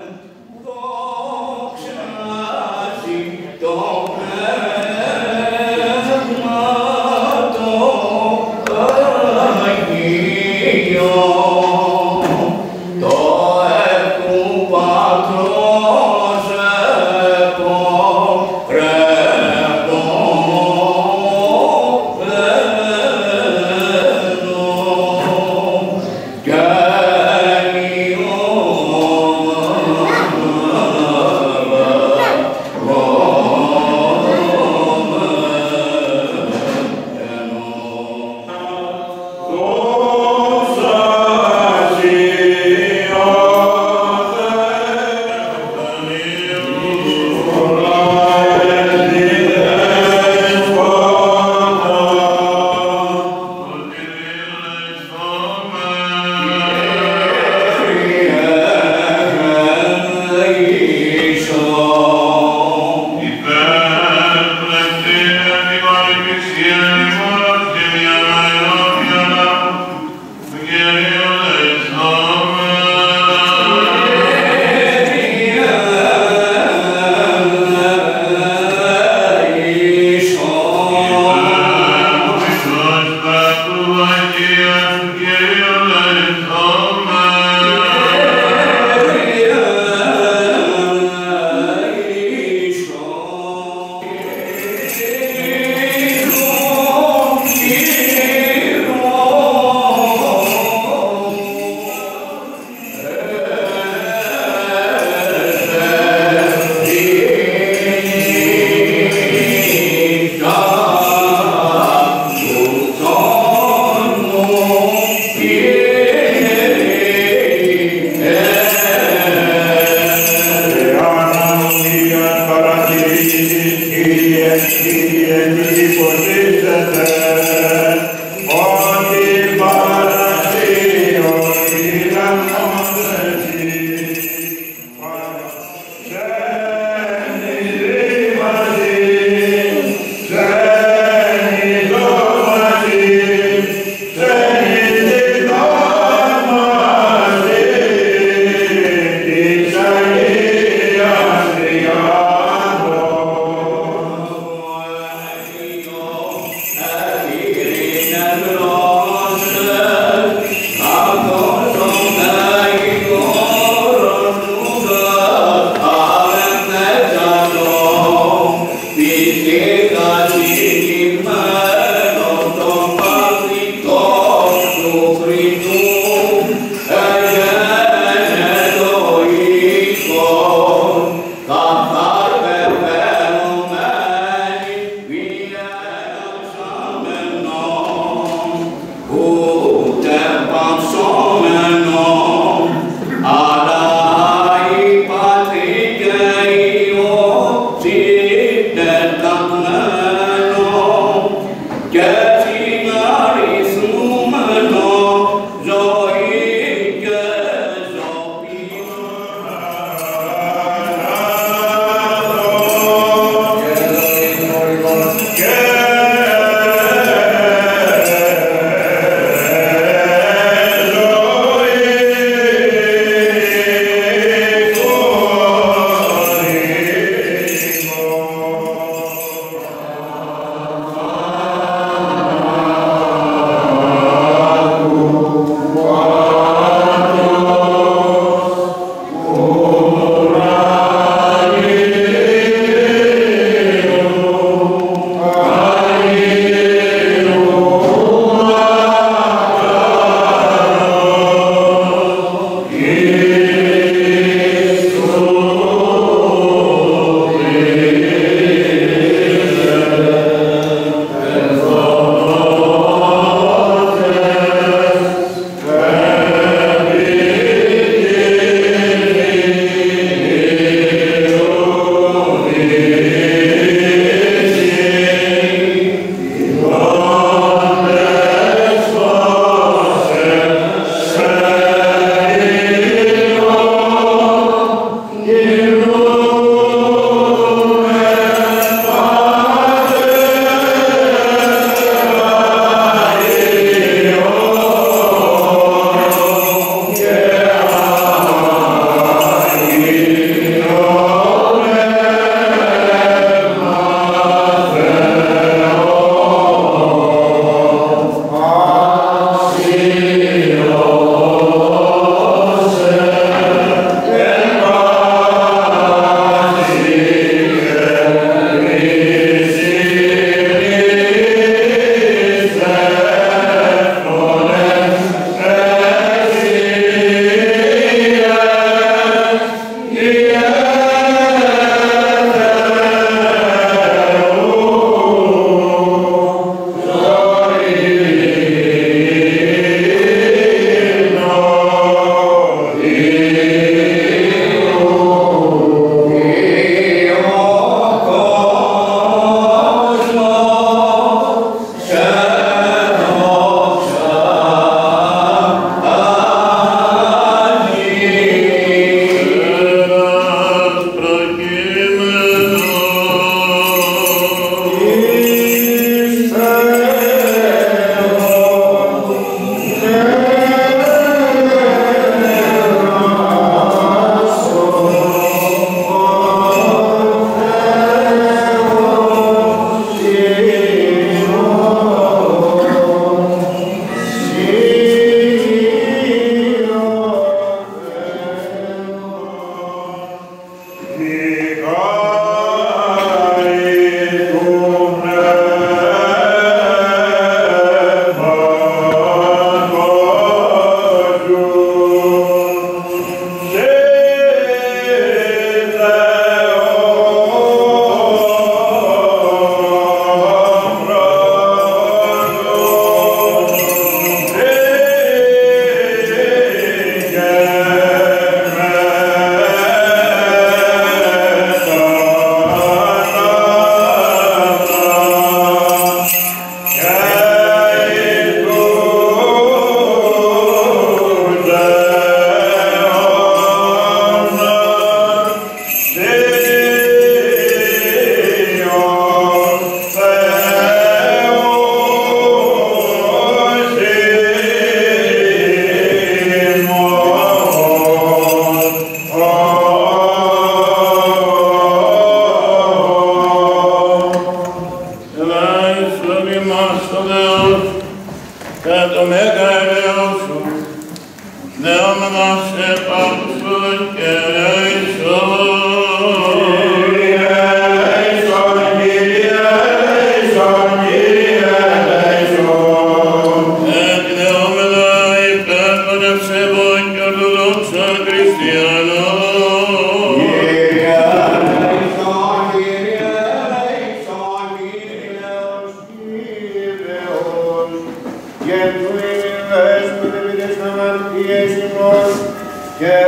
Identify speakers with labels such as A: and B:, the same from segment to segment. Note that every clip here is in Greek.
A: Δόξα Σοι, ο Θεός.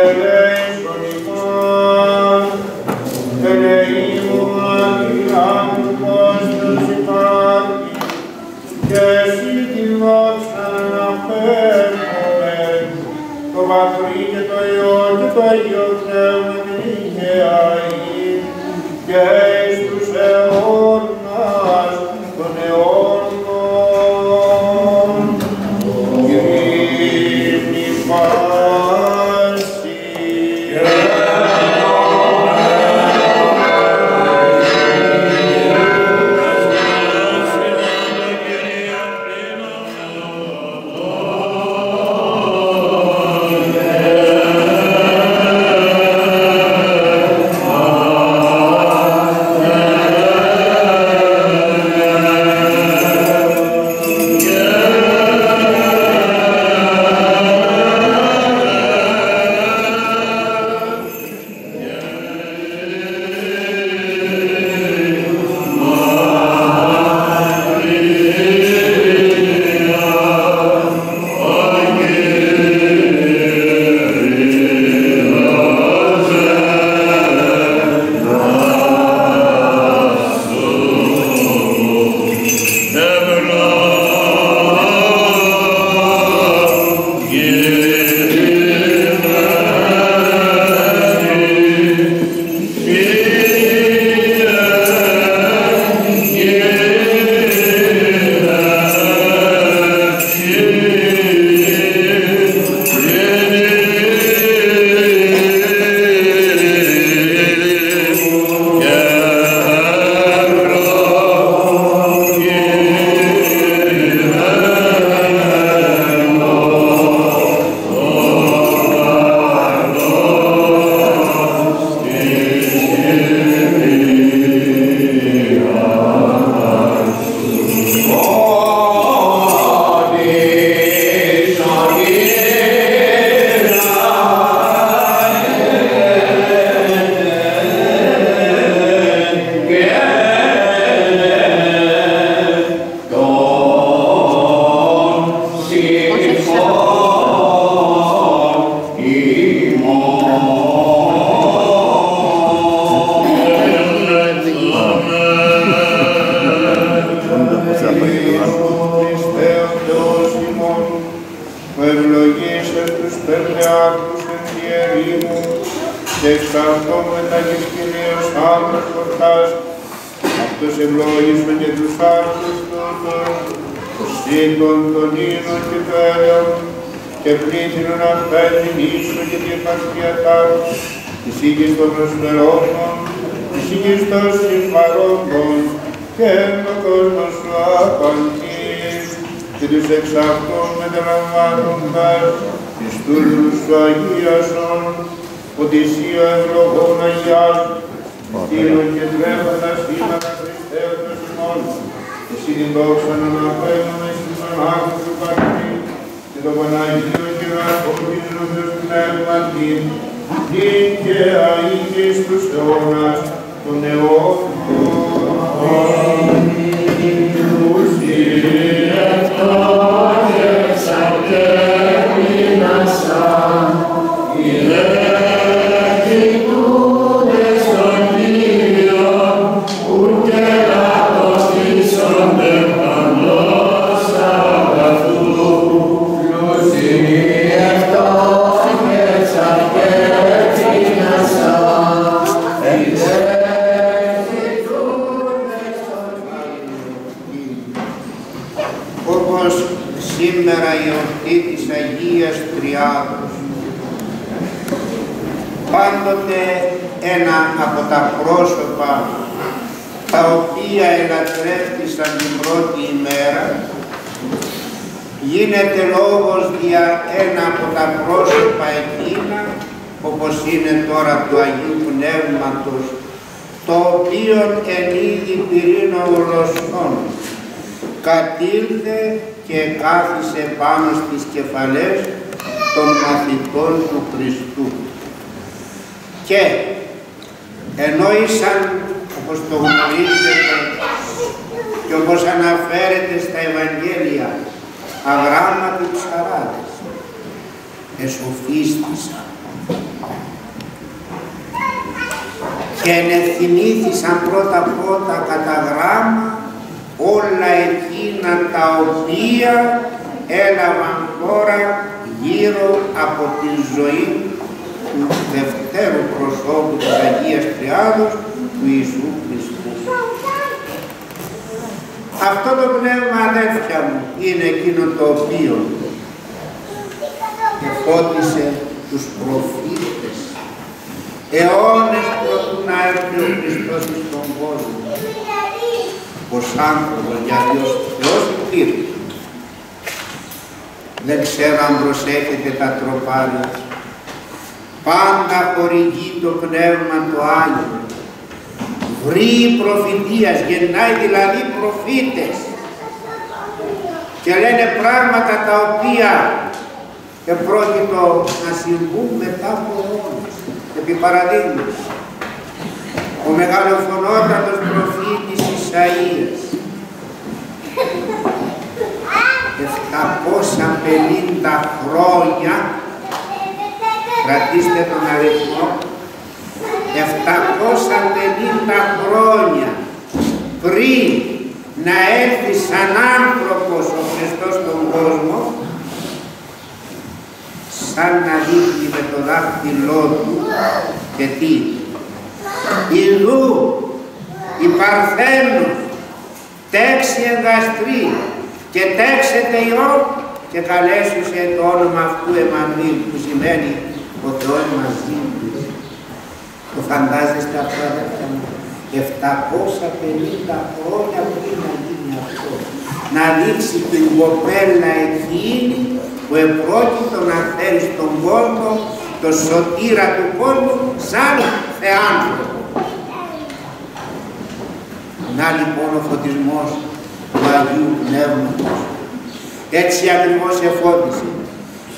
A: ελέησον ημάς, ελεήμων φιλάνθρωπος τους υπάρχει, και εσύ την δόξα να παίρνουμε, το Πατρί και το Υιό και το Αγίο Πνεύμα την Υγιαή, και εις τους αιώνας των αιώνων. Ειρήνη πάση. Πάντοτε ένα από τα πρόσωπα τα οποία ελατρεύτησαν την πρώτη ημέρα γίνεται λόγος για ένα από τα πρόσωπα εκείνα, όπως είναι τώρα του Αγίου Πνεύματος, το οποίο εν είδη πυρήνο ουρλοσσών κατήλθε και κάθισε πάνω στις κεφαλές των μαθητών του Χριστού. Και ενώ ήσαν, όπως το γνωρίζετε και όπως αναφέρεται στα Ευαγγέλια, αγράμματοι ψαράδες, εσοφίστησαν και ενεθυμήθησαν πρώτα κατά γράμμα όλα εκείνα τα οποία έλαβαν χώρα γύρω από τη ζωή του δευτέρου προσώπου της Αγίας Τριάδος του Ιησού Χριστού. Αυτό το πνεύμα, αδέρφια μου, είναι εκείνο το οποίο εφώτισε τους προφήτες αιώνες προτού να έρθει ο Χριστός στον κόσμο ως άνθρωπος, γιατί ως Θεός υπήρχε. Δεν ξέρω αν προσέχετε τα τροπάρια. Πάντα χορηγεί το Πνεύμα το Άγιο. Βρει προφητείας, γεννάει δηλαδή προφήτες και λένε πράγματα τα οποία επρόκειτο να συμβούν μετά από αιώνες. Επί παραδείγματος, ο μεγαλοφωνότατος προφήτης Ισαΐας 750 χρόνια, κρατήστε τον αριθμό, 750 χρόνια πριν να έρθει σαν άνθρωπος ο Χριστός στον κόσμο, σαν να δείχνει με το δάχτυλό του και τι, ιδού η Παρθένος τέξει εγκαστρή και τέξετε Υιό και καλέσουσε το όνομα αυτού Εμμανουήλ, που σημαίνει ο Θεός μαζί του. Το φαντάζεστε αυτό, αδερφιά μου, 750 χρόνια πριν να γίνει αυτό, να δείξει την κοπέλα εκείνη που επρόκειτο να φέρει στον κόσμο το σωτήρα του κόσμου σαν θεάνθρωπο. Να λοιπόν ο φωτισμός του Αγίου Πνεύματος. Έτσι ακριβώς εφώτισε.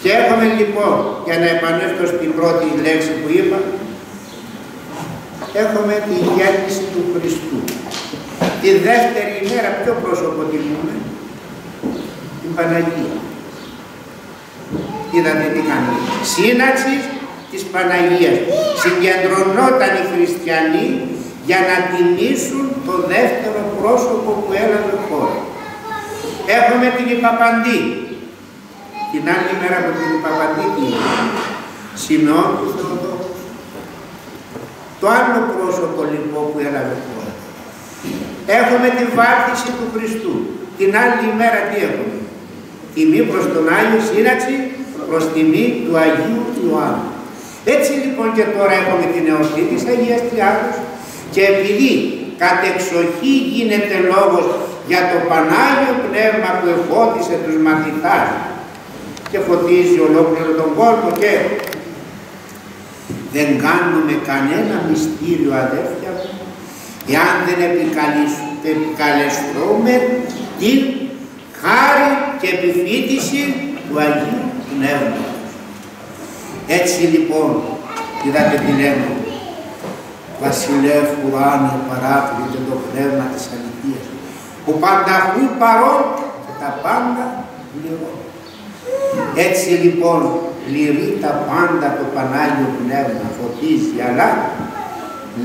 A: Και έχουμε λοιπόν, για να επανέλθω στην πρώτη λέξη που είπα, έχουμε τη γέννηση του Χριστού. Τη δεύτερη ημέρα ποιο πρόσωπο τιμούμε? Την Παναγία. Είδατε τι κάνει. Σύναξη της Παναγίας. Συγκεντρωνόταν οι χριστιανοί για να τιμήσουν το δεύτερο πρόσωπο που έλαβε χώρα. Έχουμε την Ιπαπαντή. Την άλλη μέρα από την Ιπαπαντή τι είναι? Σημεών του Θεοδόκου. Το άλλο πρόσωπο λοιπόν που έλαβε χώρα. Έχουμε την βάπτιση του Χριστού. Την άλλη ημέρα τι έχουμε? Τιμή προς τον Άγιο, σύναξη προς τιμή του Αγίου Ιωάννου. Έτσι λοιπόν και τώρα έχουμε την εορτή της Αγίας Τριάδος και επειδή κατεξοχή γίνεται λόγος για το Πανάγιο Πνεύμα που εφώτισε τους μαθητάς και φωτίζει ολόκληρο τον κόσμο και δεν κάνουμε κανένα μυστήριο, αδέρφια μου, εάν δεν επικαλεστούμε την χάρη και επιφύτηση του Αγίου Πνεύματος. Έτσι λοιπόν, είδατε τι λέμε, Βασιλεύ ουράνιε παράκλητε το πνεύμα της αληθείας, που πανταχού παρών και τα πάντα πληρώνει. Έτσι λοιπόν πληρεί τα πάντα το Πανάγιο Πνεύμα, φωτίζει, αλλά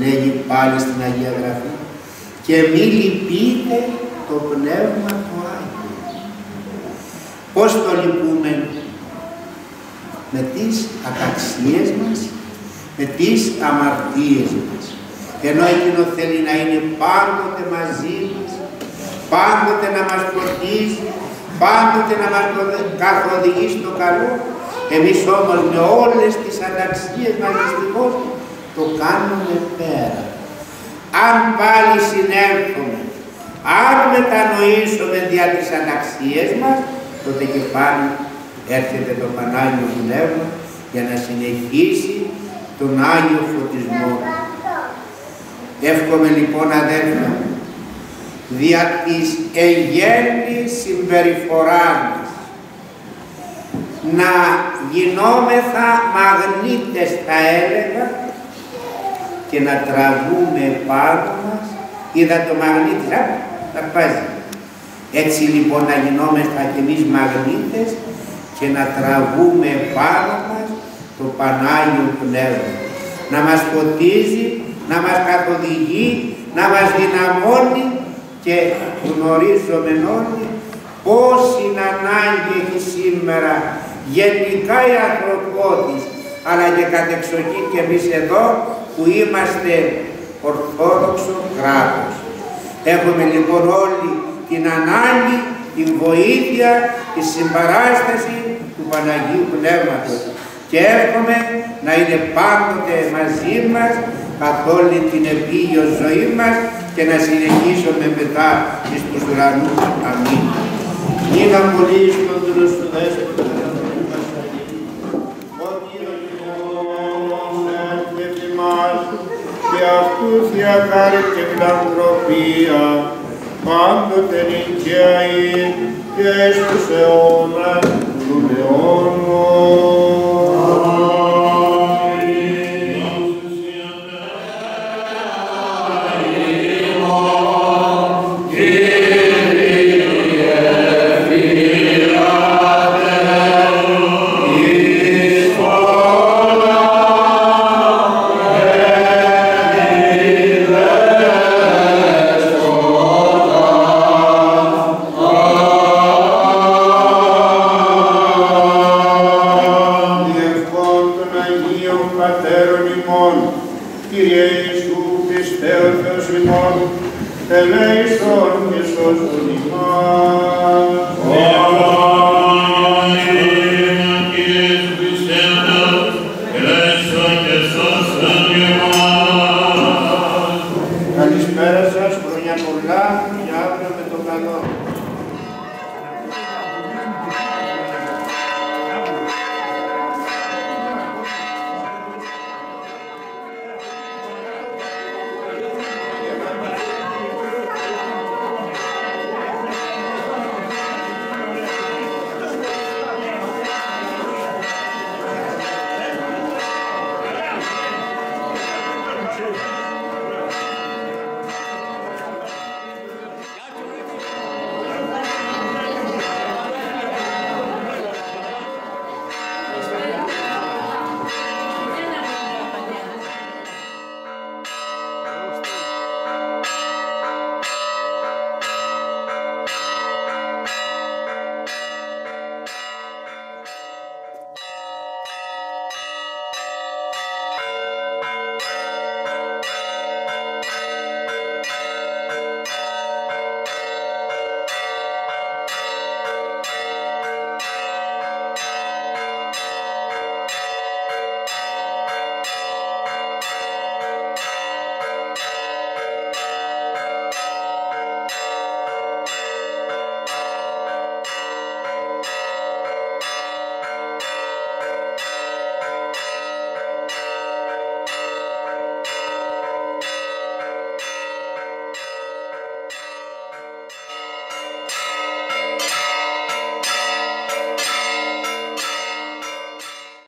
A: λέγει πάλι στην Αγία Γραφή και μη λυπείτε το Πνεύμα το Άγιο. Πώς το λυπούμε? Με τις αταξίες μας, με τις αμαρτίες μας. Ενώ εκείνο θέλει να είναι πάντοτε μαζί μας, πάντοτε να μας φροντίζει, πάντοτε να μας καθοδηγεί στο καλό. Εμείς όμως με όλες τις αταξίες μας δυστυχώς το κάνουμε πέρα. Αν πάλι συνέλθουμε, αν μετανοήσουμε δια τις αταξίες μας, τότε και πάλι έρχεται το Πανάγιο Πνεύμα για να συνεχίσει τον Άγιο Φωτισμό. Εύχομαι λοιπόν, αδέρφια, δια της εγγέννης συμπεριφοράς μας να γινόμεθα μαγνήτες, θα έλεγα, και να τραβούμε πάνω μας. Είδα το μαγνήτη, θα πάζει. Έτσι λοιπόν να γινόμεθα κι εμείς μαγνήτες και να τραβούμε πάνω μας το Πανάγιο Πνεύμα, να μας φωτίζει να μας καθοδηγεί, να μας δυναμώνει και γνωρίζουμε όλοι πόση ανάγκη έχει σήμερα γενικά η ανθρωπότης, αλλά και κατεξοχήν και εμείς εδώ που είμαστε Ορθόδοξο κράτος. Έχουμε λοιπόν όλοι την ανάγκη, την βοήθεια, τη συμπαράσταση του Παναγίου Πνεύματος και εύχομαι να είναι πάντοτε μαζί μας καθ' όλη την επίγειο ζωή μας και να συνεχίσουμε μετά εις τους ουρανούς. Αμήν. Νίνα πολύ στον Τύρος του Δέσποτα να τον μας αγγεί. Ο Κύριος και θυμάς και αυτού Θεία χάρη και φιλανθρωπία πάντοτε νικαίοι και εις τους αιώνας του αιώνων.
B: Christ,